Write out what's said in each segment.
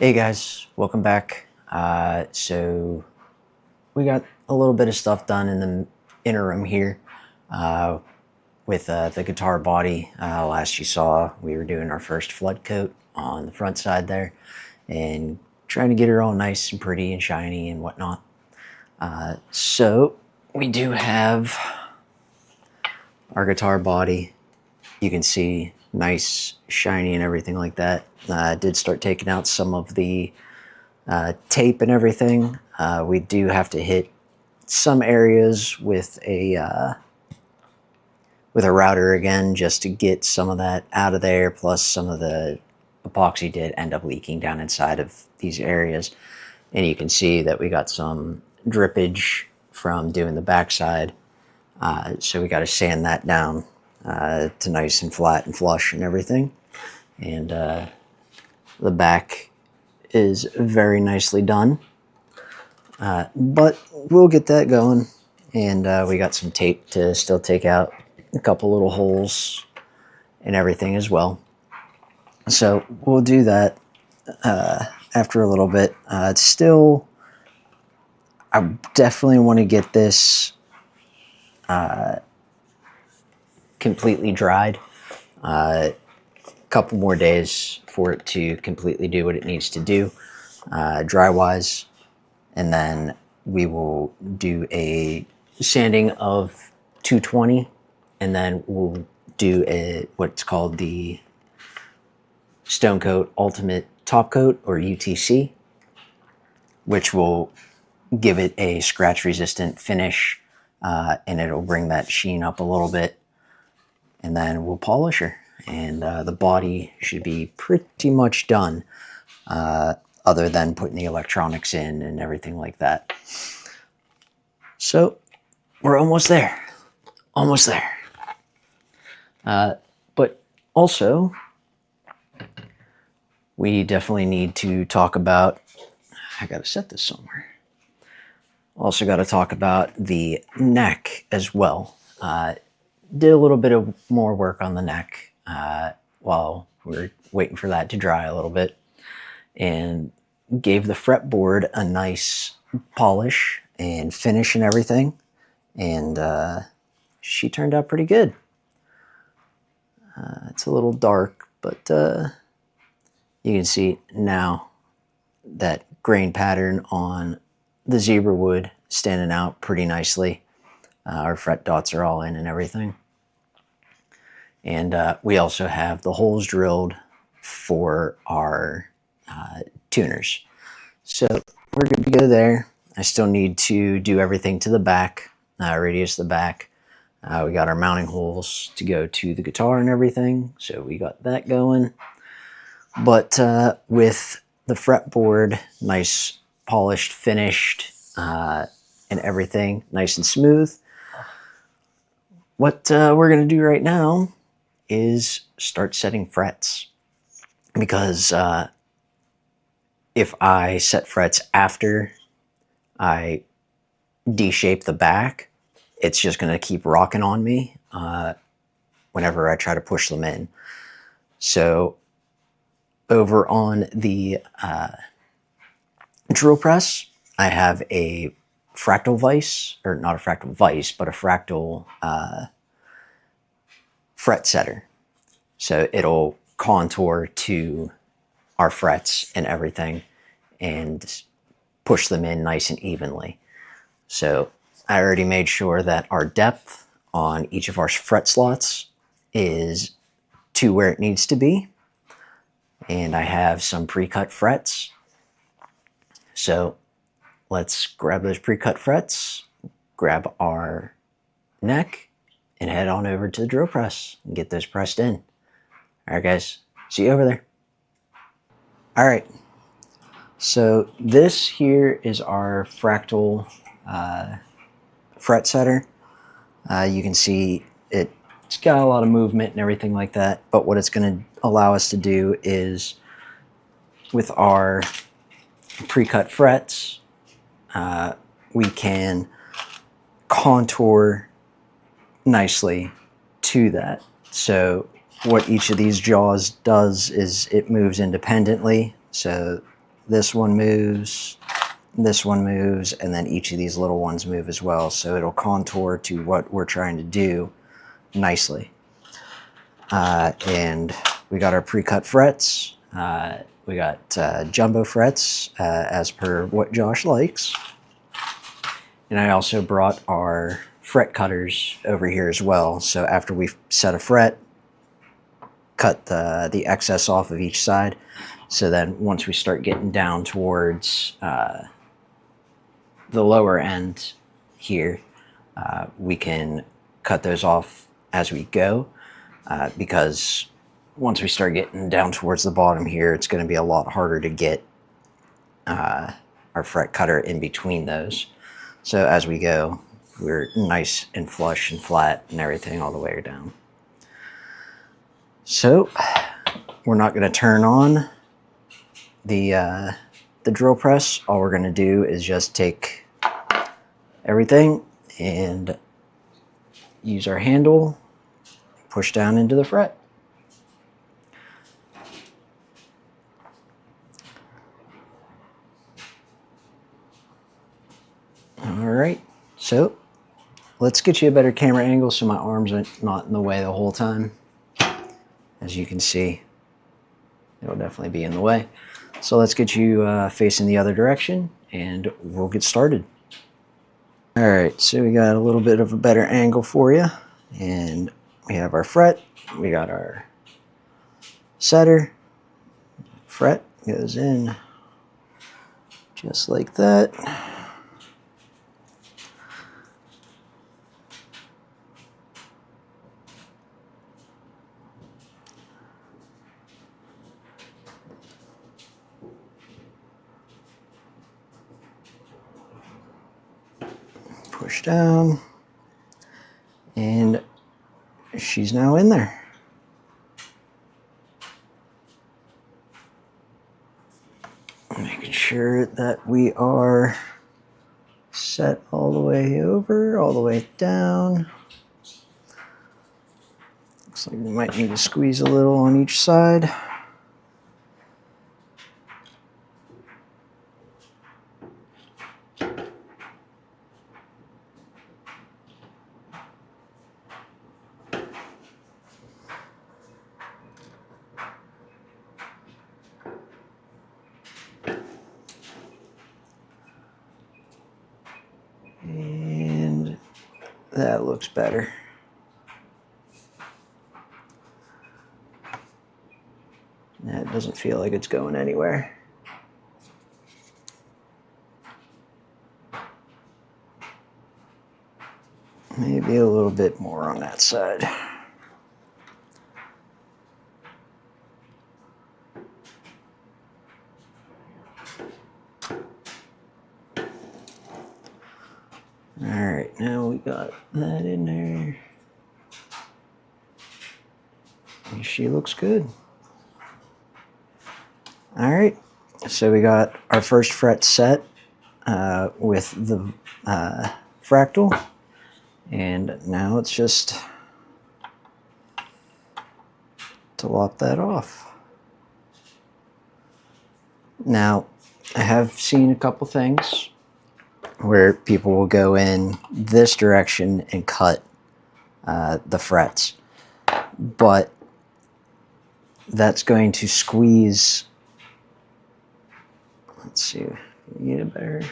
Hey guys, welcome back. So we got a little bit of stuff done in the interim here with the guitar body. Last you saw, we were doing our first flood coat on the front side there and trying to get her all nice and pretty and shiny and whatnot. So we do have our guitar body. You can see nice, shiny and everything like that. I did start taking out some of the tape and everything. We do have to hit some areas with a router again just to get some of that out of there, plus some of the epoxy did end up leaking down inside of these areas. And you can see that we got some drippage from doing the backside. So we got to sand that down to nice and flat and flush and everything. And the back is very nicely done. But we'll get that going. And we got some tape to still take out a couple little holes and everything as well. So we'll do that after a little bit. It's still, I definitely want to get this completely dried. Couple more days for it to completely do what it needs to do dry wise, and then we will do a sanding of 220, and then we'll do what's called the Stone Coat Ultimate Top Coat, or UTC, which will give it a scratch resistant finish, and it'll bring that sheen up a little bit, and then we'll polish her. And the body should be pretty much done, other than putting the electronics in and everything like that. So we're almost there. Almost there. But also, we definitely need to talk about, I gotta set this somewhere. Also got to talk about the neck as well. Did a little bit of more work on the neck while we're waiting for that to dry a little bit, and gave the fretboard a nice polish and finish and everything, and she turned out pretty good. It's a little dark, but you can see now that grain pattern on the zebra wood standing out pretty nicely. Our fret dots are all in and everything. And we also have the holes drilled for our tuners. So we're good to go there. I still need to do everything to the back, radius the back. We got our mounting holes to go to the guitar and everything, so we got that going. But with the fretboard nice, polished, finished, and everything nice and smooth, what we're going to do right now is start setting frets, because if I set frets after I D-shape the back, it's just going to keep rocking on me whenever I try to push them in. So over on the drill press, I have a fractal vise, or not a fractal vise, but a fractal fret setter. So it'll contour to our frets and everything and push them in nice and evenly. So I already made sure that our depth on each of our fret slots is to where it needs to be. And I have some pre-cut frets. So let's grab those pre-cut frets, grab our neck, and head on over to the drill press and get those pressed in. All right, guys, see you over there. All right, so this here is our fractal fret setter. You can see it's got a lot of movement and everything like that, but what it's going to allow us to do is, with our pre-cut frets, we can contour nicely to that. So what each of these jaws does is it moves independently. So this one moves, this one moves, and then each of these little ones move as well. So it'll contour to what we're trying to do nicely. And we got our pre-cut frets. We got jumbo frets as per what Josh likes. And I also brought our fret cutters over here as well. So after we've set a fret, cut the excess off of each side. So then once we start getting down towards the lower end here, we can cut those off as we go, because once we start getting down towards the bottom here, it's going to be a lot harder to get our fret cutter in between those. So as we go, we're nice and flush and flat and everything all the way down. So we're not going to turn on the drill press. All we're going to do is just take everything and use our handle, push down into the fret. All right, so let's get you a better camera angle so my arms are not in the way the whole time. As you can see, it'll definitely be in the way. So let's get you facing the other direction and we'll get started. All right, so we got a little bit of a better angle for you, and we have our fret, we got our setter, fret goes in just like that. Push down, and she's now in there. Making sure that we are set all the way over, all the way down. Looks like we might need to squeeze a little on each side. And that looks better. That doesn't feel like it's going anywhere. Maybe a little bit more on that side. All right, now we got that in there. And she looks good. All right, so we got our first fret set with the fractal, and now it's just to lop that off. Now, I have seen a couple things where people will go in this direction and cut the frets, but that's going to squeeze. Let's see, get it better.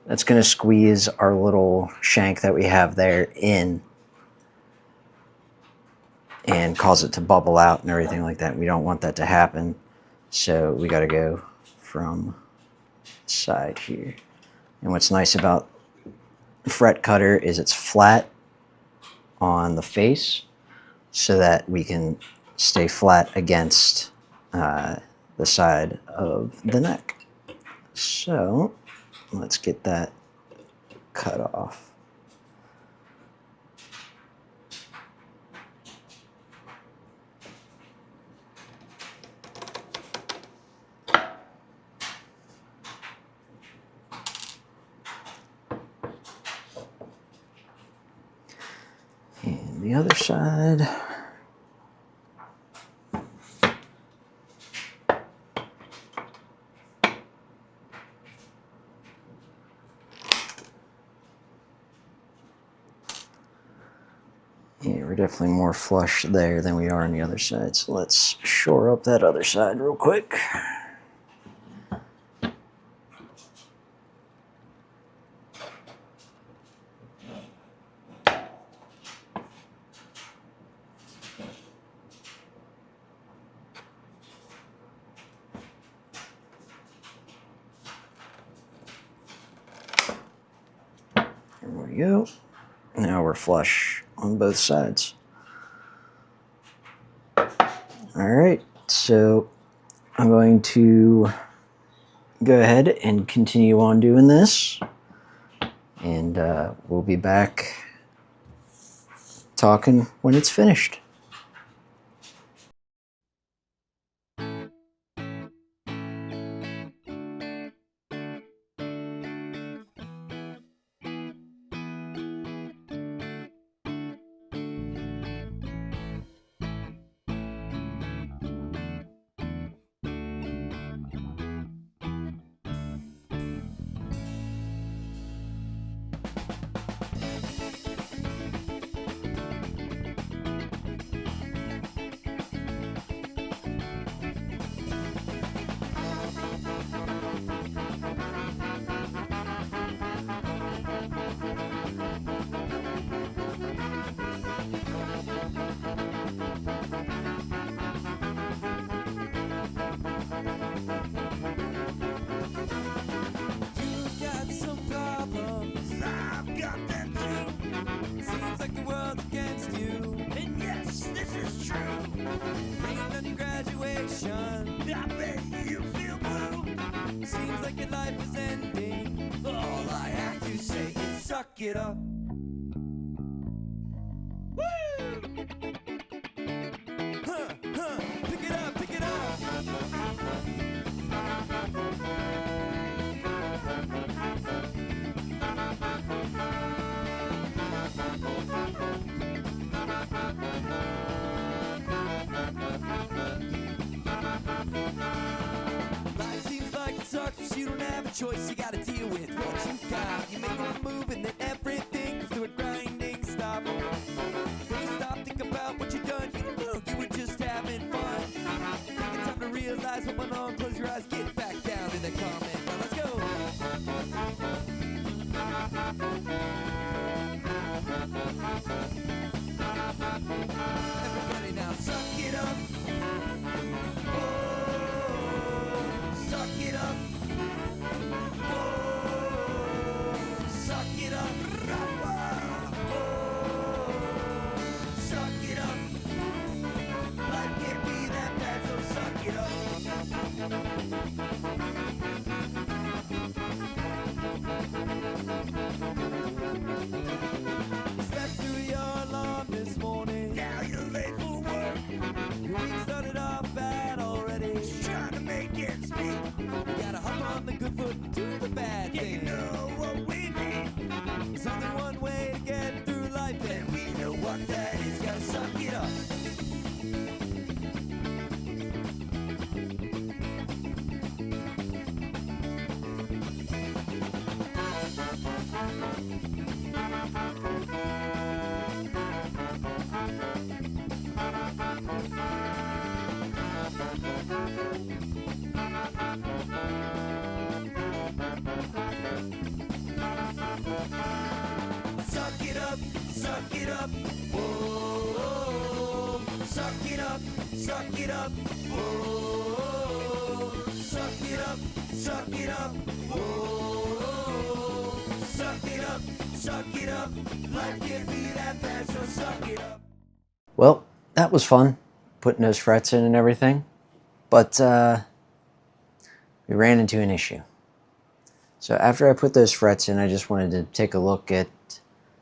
That's going to squeeze our little shank that we have there in and cause it to bubble out and everything like that. We don't want that to happen, so we got to go from side here. And what's nice about the fret cutter is it's flat on the face so that we can stay flat against the side of the neck. So let's get that cut off. And the other side. Yeah, we're definitely more flush there than we are on the other side. So let's shore up that other side real quick. There we go. Now we're flush on both sides. Alright, so I'm going to go ahead and continue on doing this. And we'll be back talking when it's finished. Suck it up. Woo! Pick it up, pick it up. Life seems like it sucks, but you don't have a choice. You gotta deal with what you got. You make one move and then everything comes to a grinding stop. Don't stop, think about what you've done. You don't know you were just having fun. Take the time to realize what went on. Close your eyes, get back down in the comment. Now let's go. Everybody now suck it up. Oh, suck it up. Oh, suck it up. Oh, suck it up. Life can't be that bad, so suck it up. You slept through your alarm this morning. Now you're late for work. Your week started off bad already. Just trying to make ends meet. You gotta hop on the good foot and do the bad thing. You know what we need. There's only one way to get through life, and we know what that is. Gotta suck it up. Suck it up, suck it up, whoa. Suck it up, suck it up, whoa. Suck it up, suck it up, whoa. Suck it up, suck it up. Life can't be that bad, so suck it up. Well, that was fun, putting those frets in and everything. But we ran into an issue. So after I put those frets in, I just wanted to take a look at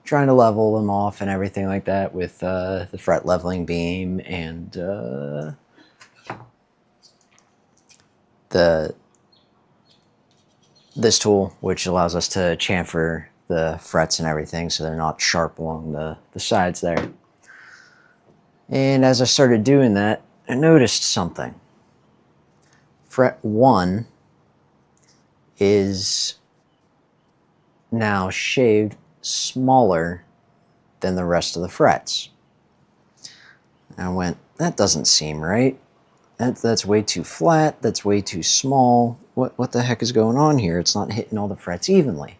trying to level them off and everything like that with the fret leveling beam and this tool, which allows us to chamfer the frets and everything so they're not sharp along the sides there. And as I started doing that, I noticed something. Fret 1 is now shaved smaller than the rest of the frets. And I went, that doesn't seem right. That's way too flat. That's way too small. What the heck is going on here? It's not hitting all the frets evenly.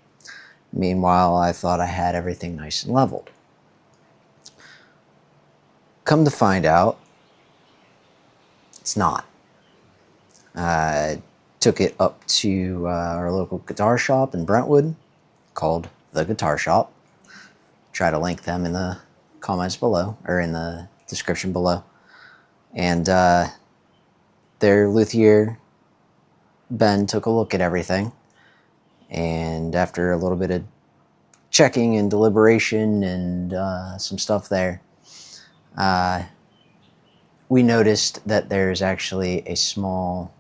Meanwhile, I thought I had everything nice and leveled. Come to find out, it's not. I took it up to our local guitar shop in Brentwood called the Guitar Shop. Try to link them in the comments below, or in the description below. And their luthier, Ben, took a look at everything. And after a little bit of checking and deliberation and some stuff there, we noticed that there's actually a small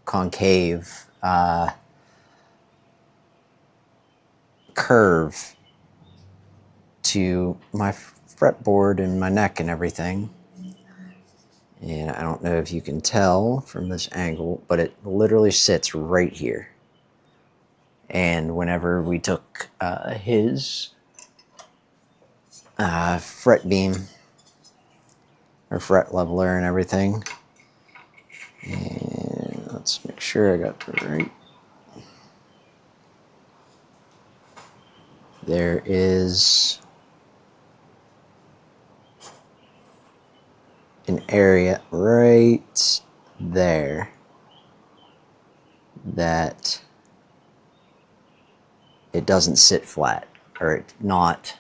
concave curve to my fretboard and my neck and everything. And I don't know if you can tell from this angle, but it literally sits right here. And whenever we took his fret beam or fret leveler and everything, and let's make sure I got the right. There is an area right there that it doesn't sit flat, or it's not.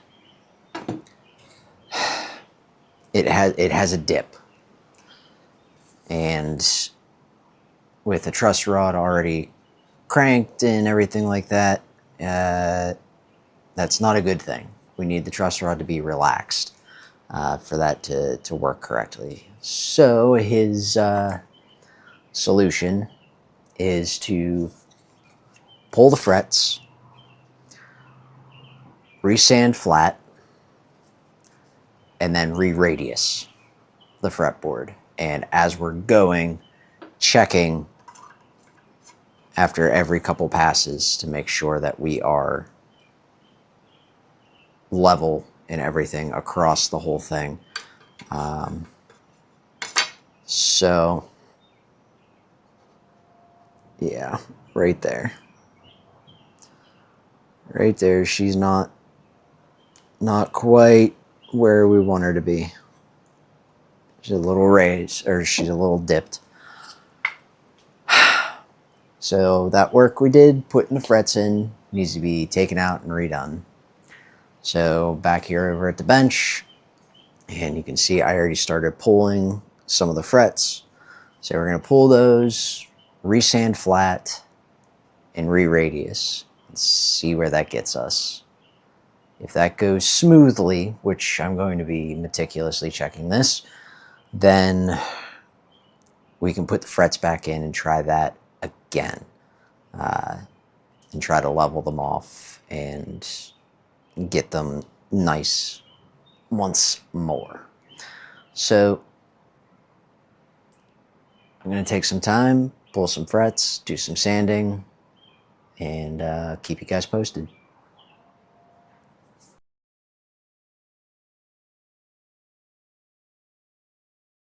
It has a dip, and with the truss rod already cranked and everything like that, that's not a good thing. We need the truss rod to be relaxed for that to work correctly. So his solution is to pull the frets, resand flat, and then re-radius the fretboard. And as we're going, checking after every couple passes to make sure that we are level and everything across the whole thing. So yeah, right there, she's not quite where we want her to be. She's a little raised, or she's a little dipped. So that work we did, putting the frets in, needs to be taken out and redone. So back here over at the bench, and you can see I already started pulling some of the frets. So we're going to pull those, resand flat, and re-radius, and see where that gets us. If that goes smoothly, which I'm going to be meticulously checking this, then we can put the frets back in and try that again, and try to level them off and get them nice once more. So I'm going to take some time, pull some frets, do some sanding, and keep you guys posted.